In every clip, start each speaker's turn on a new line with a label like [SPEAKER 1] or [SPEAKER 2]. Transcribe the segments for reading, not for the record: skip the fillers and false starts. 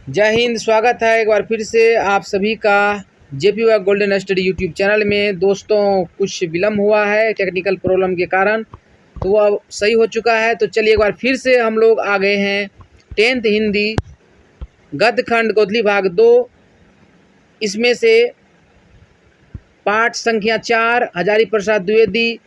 [SPEAKER 1] जय हिंद। स्वागत है एक बार फिर से आप सभी का जेपी व गोल्डन स्टडी यूट्यूब चैनल में। दोस्तों कुछ विलम्ब हुआ है टेक्निकल प्रॉब्लम के कारण, तो वो अब सही हो चुका है। तो चलिए एक बार फिर से हम लोग आ गए हैं 10th हिंदी गद्य खंड गोधली भाग 2। इसमें से पाठ संख्या 4 हजारी प्रसाद द्विवेदी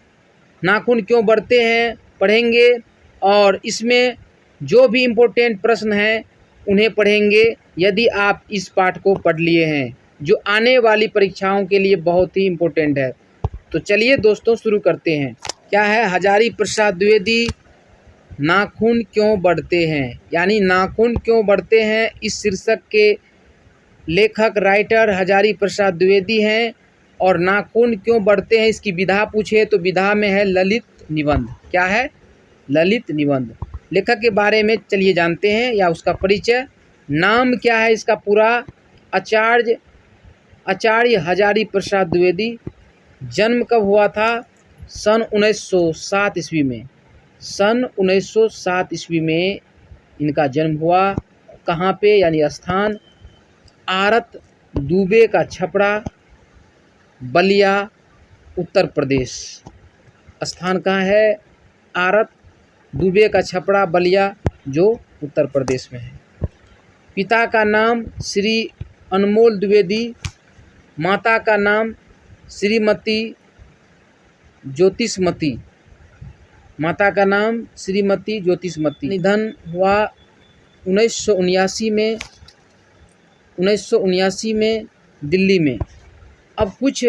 [SPEAKER 1] नाखून क्यों बढ़ते हैं पढ़ेंगे, और इसमें जो भी इम्पोर्टेंट प्रश्न हैं उन्हें पढ़ेंगे यदि आप इस पाठ को पढ़ लिए हैं, जो आने वाली परीक्षाओं के लिए बहुत ही इम्पोर्टेंट है। तो चलिए दोस्तों शुरू करते हैं। क्या है? हजारी प्रसाद द्विवेदी नाखून क्यों बढ़ते हैं, यानी नाखून क्यों बढ़ते हैं, इस शीर्षक के लेखक राइटर हजारी प्रसाद द्विवेदी हैं। और नाखून क्यों बढ़ते हैं इसकी विधा पूछे तो विधा में है ललित निबंध। क्या है? ललित निबंध। लेखक के बारे में चलिए जानते हैं, या उसका परिचय। नाम क्या है इसका पूरा? आचार्य हजारी प्रसाद द्विवेदी। जन्म कब हुआ था? सन 1907 ईस्वी में। सन 1907 ईस्वी में इनका जन्म हुआ। कहाँ पे, यानी स्थान आरत दुबे का छपड़ा, बलिया, उत्तर प्रदेश। स्थान कहाँ है? आरत दुबे का छपड़ा, बलिया, जो उत्तर प्रदेश में है। पिता का नाम श्री अनमोल द्विवेदी, माता का नाम श्रीमती ज्योतिषमती। माता का नाम श्रीमती ज्योतिषमती। निधन हुआ 1979 में दिल्ली में। अब कुछ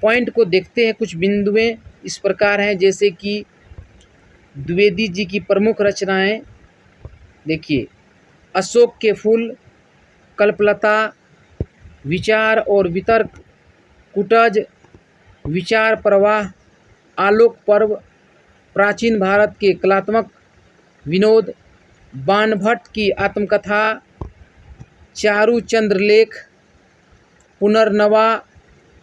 [SPEAKER 1] पॉइंट को देखते हैं। कुछ बिंदुएं इस प्रकार हैं, जैसे कि द्विवेदी जी की प्रमुख रचनाएं देखिए। अशोक के फूल, कल्पलता, विचार और वितर्क, कुटज, विचार प्रवाह, आलोक पर्व, प्राचीन भारत के कलात्मक विनोद, बाणभट्ट की आत्मकथा, चारू चंद्रलेख, पुनर्नवा,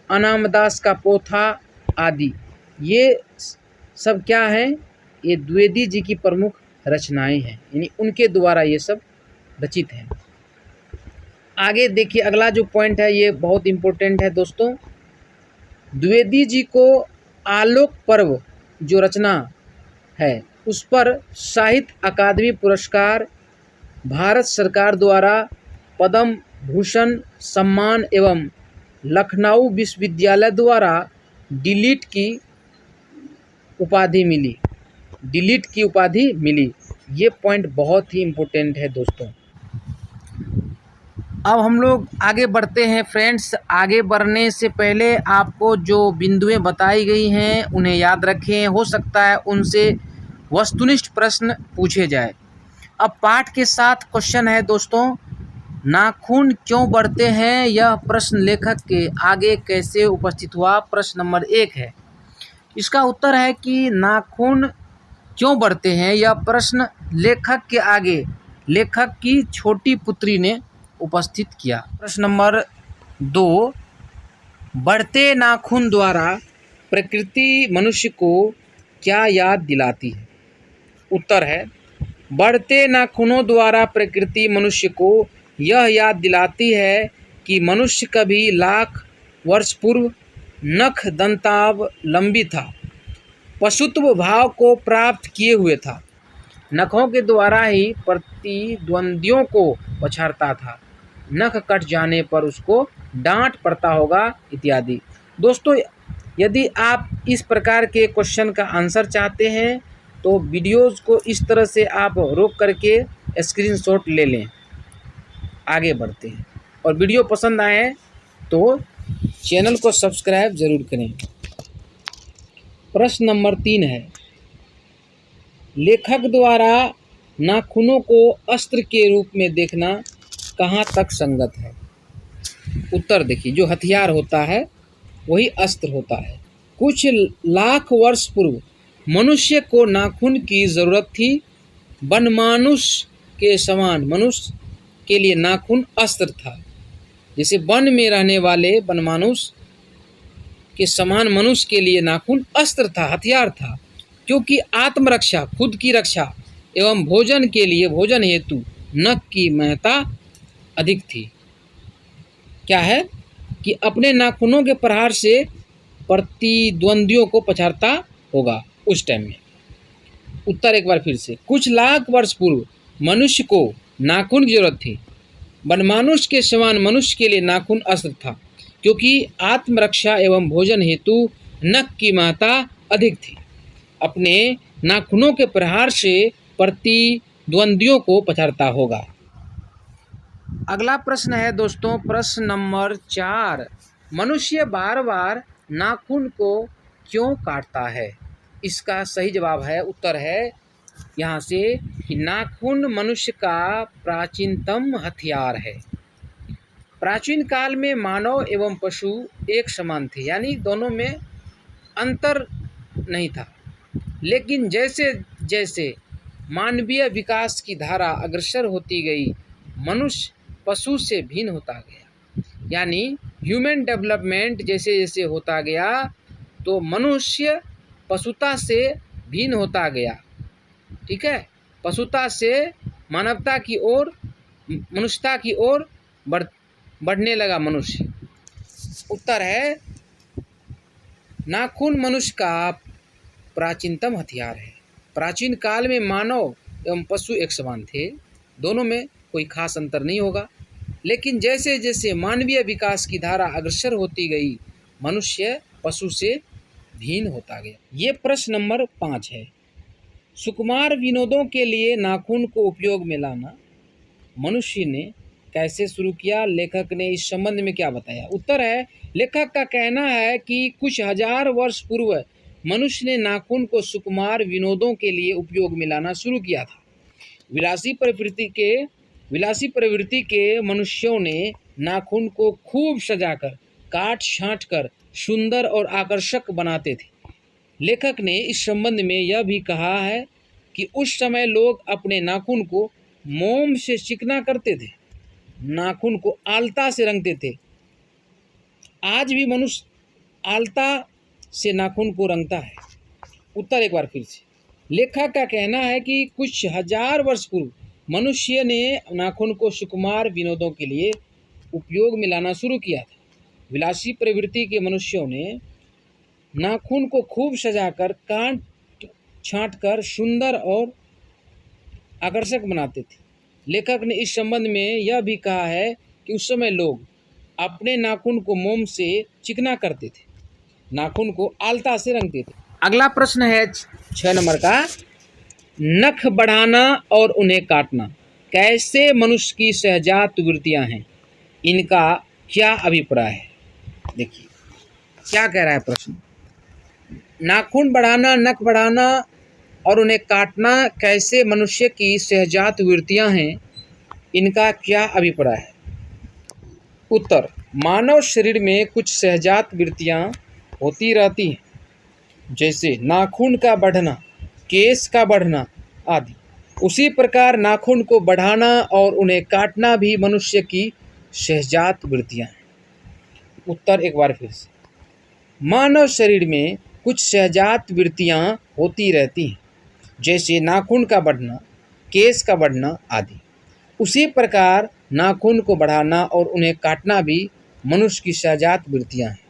[SPEAKER 1] अनामदास का पोथा आदि। ये सब क्या हैं? ये द्विवेदी जी की प्रमुख रचनाएं हैं, यानी उनके द्वारा ये सब रचित हैं। आगे देखिए, अगला जो पॉइंट है ये बहुत इम्पोर्टेंट है दोस्तों। द्विवेदी जी को आलोक पर्व जो रचना है उस पर साहित्य अकादमी पुरस्कार, भारत सरकार द्वारा पद्म भूषण सम्मान एवं लखनऊ विश्वविद्यालय द्वारा डिलीट की उपाधि मिली। ये पॉइंट बहुत ही इम्पोर्टेंट है दोस्तों। अब हम लोग आगे बढ़ते हैं फ्रेंड्स। आगे बढ़ने से पहले आपको जो बिंदुएं बताई गई हैं उन्हें याद रखें। हो सकता है उनसे वस्तुनिष्ठ प्रश्न पूछे जाए। अब पाठ के साथ क्वेश्चन है दोस्तों, नाखून क्यों बढ़ते हैं? यह प्रश्न लेखक के आगे कैसे उपस्थित हुआ? प्रश्न नंबर 1 है। इसका उत्तर है कि नाखून क्यों बढ़ते हैं, यह प्रश्न लेखक के आगे लेखक की छोटी पुत्री ने उपस्थित किया। प्रश्न नंबर 2, बढ़ते नाखून द्वारा प्रकृति मनुष्य को क्या याद दिलाती है? उत्तर है, बढ़ते नाखूनों द्वारा प्रकृति मनुष्य को यह याद दिलाती है कि मनुष्य कभी लाख वर्ष पूर्व नख दंतावलंबी था, पशुत्व भाव को प्राप्त किए हुए था, नखों के द्वारा ही प्रतिद्वंद्वियों को पछाड़ता था, नख कट जाने पर उसको डांट पड़ता होगा इत्यादि। दोस्तों यदि आप इस प्रकार के क्वेश्चन का आंसर चाहते हैं तो वीडियोज़ को इस तरह से आप रोक करके स्क्रीनशॉट ले लें। आगे बढ़ते हैं, और वीडियो पसंद आए तो चैनल को सब्सक्राइब ज़रूर करें। प्रश्न नंबर 3 है, लेखक द्वारा नाखूनों को अस्त्र के रूप में देखना कहाँ तक संगत है? उत्तर देखिए, जो हथियार होता है वही अस्त्र होता है। कुछ लाख वर्ष पूर्व मनुष्य को नाखून की ज़रूरत थी। वनमानुष के समान मनुष्य के लिए नाखून अस्त्र था। जैसे वन में रहने वाले वनमानुष के समान मनुष्य के लिए नाखून अस्त्र था, हथियार था, क्योंकि आत्मरक्षा, खुद की रक्षा एवं भोजन के लिए, भोजन हेतु नख की महत्ता अधिक थी। क्या है कि अपने नाखूनों के प्रहार से प्रतिद्वंदियों को पछाड़ता होगा उस टाइम में। उत्तर एक बार फिर से, कुछ लाख वर्ष पूर्व मनुष्य को नाखून की जरूरत थी। वनमानुष के समान मनुष्य के लिए नाखून अस्त्र था, क्योंकि आत्मरक्षा एवं भोजन हेतु नख की महत्ता अधिक थी। अपने नाखूनों के प्रहार से प्रतिद्वंदियों को पछाड़ता होगा। अगला प्रश्न है दोस्तों, प्रश्न नंबर 4, मनुष्य बार बार नाखून को क्यों काटता है? इसका सही जवाब है, उत्तर है यहाँ से कि नाखून मनुष्य का प्राचीनतम हथियार है। प्राचीन काल में मानव एवं पशु एक समान थे, यानी दोनों में अंतर नहीं था। लेकिन जैसे जैसे मानवीय विकास की धारा अग्रसर होती गई, मनुष्य पशु से भिन्न होता गया। यानी ह्यूमन डेवलपमेंट जैसे जैसे होता गया तो मनुष्य पशुता से भिन्न होता गया। ठीक है, पशुता से मानवता की ओर, मनुष्यता की ओर बढ़ने लगा मनुष्य। उत्तर है नाखून मनुष्य का प्राचीनतम हथियार है। प्राचीन काल में मानव एवं पशु एक समान थे, दोनों में कोई खास अंतर नहीं होगा। लेकिन जैसे जैसे मानवीय विकास की धारा अग्रसर होती गई, मनुष्य पशु से भिन्न होता गया। ये प्रश्न नंबर 5 है। सुकुमार विनोदों के लिए नाखून को उपयोग में लाना मनुष्य ने कैसे शुरू किया? लेखक ने इस संबंध में क्या बताया? उत्तर है, लेखक का कहना है कि कुछ हजार वर्ष पूर्व मनुष्य ने नाखून को सुकुमार विनोदों के लिए उपयोग में लाना शुरू किया था। विलासी प्रवृत्ति के मनुष्यों ने नाखून को खूब सजाकर, काट छाँट कर सुंदर और आकर्षक बनाते थे। लेखक ने इस संबंध में यह भी कहा है कि उस समय लोग अपने नाखून को मोम से चिकना करते थे, नाखून को आलता से रंगते थे। आज भी मनुष्य आलता से नाखून को रंगता है। उत्तर एक बार फिर से, लेखक का कहना है कि कुछ हजार वर्ष पूर्व मनुष्य ने नाखून को सुकुमार विनोदों के लिए उपयोग में लाना शुरू किया था। विलासी प्रवृत्ति के मनुष्यों ने नाखून को खूब सजाकर, काट छाँट कर सुंदर और आकर्षक बनाते थे। लेखक ने इस संबंध में यह भी कहा है कि उस समय लोग अपने नाखून को मोम से चिकना करते थे, नाखून को आलता से रंगते थे। अगला प्रश्न है 6 नंबर का, नख बढ़ाना और उन्हें काटना कैसे मनुष्य की सहजात वृत्तियां हैं, इनका क्या अभिप्राय है? देखिए क्या कह रहा है प्रश्न। नाखून बढ़ाना, नख बढ़ाना और उन्हें काटना कैसे मनुष्य की सहजात वृत्तियां हैं, इनका क्या अभिप्राय है? उत्तर, मानव शरीर में कुछ सहजात वृत्तियां होती रहती हैं, जैसे नाखून का बढ़ना, केश का बढ़ना आदि। उसी प्रकार नाखून को बढ़ाना और उन्हें काटना भी मनुष्य की सहजात वृत्तियां हैं। उत्तर एक बार फिर से, मानव शरीर में कुछ सहजात वृत्तियां होती रहती हैं, जैसे नाखून का बढ़ना, केश का बढ़ना आदि। उसी प्रकार नाखून को बढ़ाना और उन्हें काटना भी मनुष्य की सहजात वृत्तियां हैं।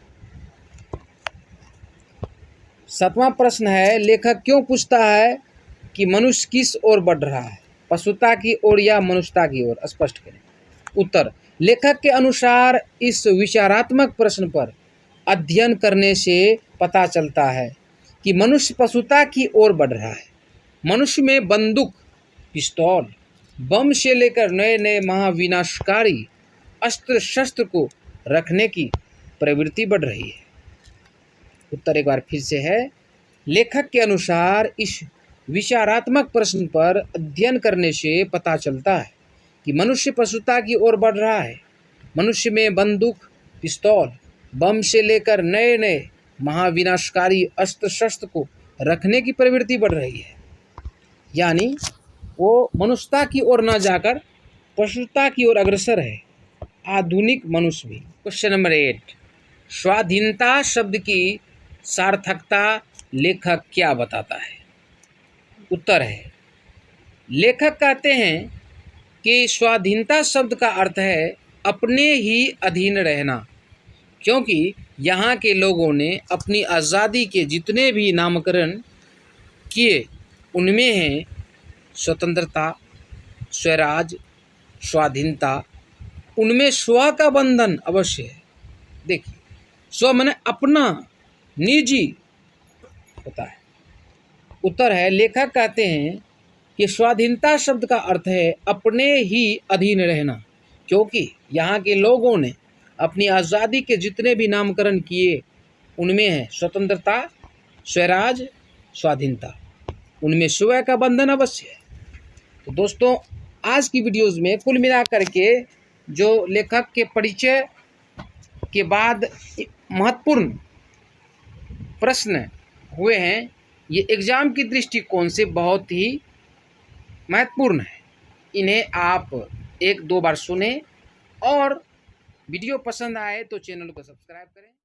[SPEAKER 1] 7वां प्रश्न है, लेखक क्यों पूछता है कि मनुष्य किस ओर बढ़ रहा है, पशुता की ओर या मनुष्यता की ओर? स्पष्ट करें। उत्तर, लेखक के अनुसार इस विचारात्मक प्रश्न पर अध्ययन करने से पता चलता है कि मनुष्य पशुता की ओर बढ़ रहा है। मनुष्य में बंदूक, पिस्तौल, बम से लेकर नए नए महाविनाशकारी अस्त्र शस्त्र को रखने की प्रवृत्ति बढ़ रही है। उत्तर एक बार फिर से है, लेखक के अनुसार इस विचारात्मक प्रश्न पर अध्ययन करने से पता चलता है कि मनुष्य पशुता की ओर बढ़ रहा है। मनुष्य में बंदूक, पिस्तौल, बम से लेकर नए नए महाविनाशकारी अस्त्र शस्त्र को रखने की प्रवृत्ति बढ़ रही है। यानी वो मनुष्यता की ओर न जाकर पशुता की ओर अग्रसर है, आधुनिक मनुष्य भी। क्वेश्चन नंबर 8, स्वाधीनता शब्द की सार्थकता लेखक क्या बताता है? उत्तर है, लेखक कहते हैं कि स्वाधीनता शब्द का अर्थ है अपने ही अधीन रहना, क्योंकि यहाँ के लोगों ने अपनी आज़ादी के जितने भी नामकरण किए उनमें हैं स्वतंत्रता, स्वराज, स्वाधीनता, उनमें स्व का बंधन अवश्य है। देखिए, स्व माने अपना, निजी होता है। उत्तर है, लेखक कहते हैं कि स्वाधीनता शब्द का अर्थ है अपने ही अधीन रहना, क्योंकि यहाँ के लोगों ने अपनी आज़ादी के जितने भी नामकरण किए उनमें है स्वतंत्रता, स्वराज, स्वाधीनता, उनमें स्व का बंधन अवश्य है। तो दोस्तों, आज की वीडियोज़ में कुल मिलाकर के जो लेखक के परिचय के बाद महत्वपूर्ण प्रश्न हुए हैं, ये एग्ज़ाम की दृष्टिकोण से बहुत ही महत्वपूर्ण है। इन्हें आप 1-2 बार सुने और वीडियो पसंद आए तो चैनल को सब्सक्राइब करें।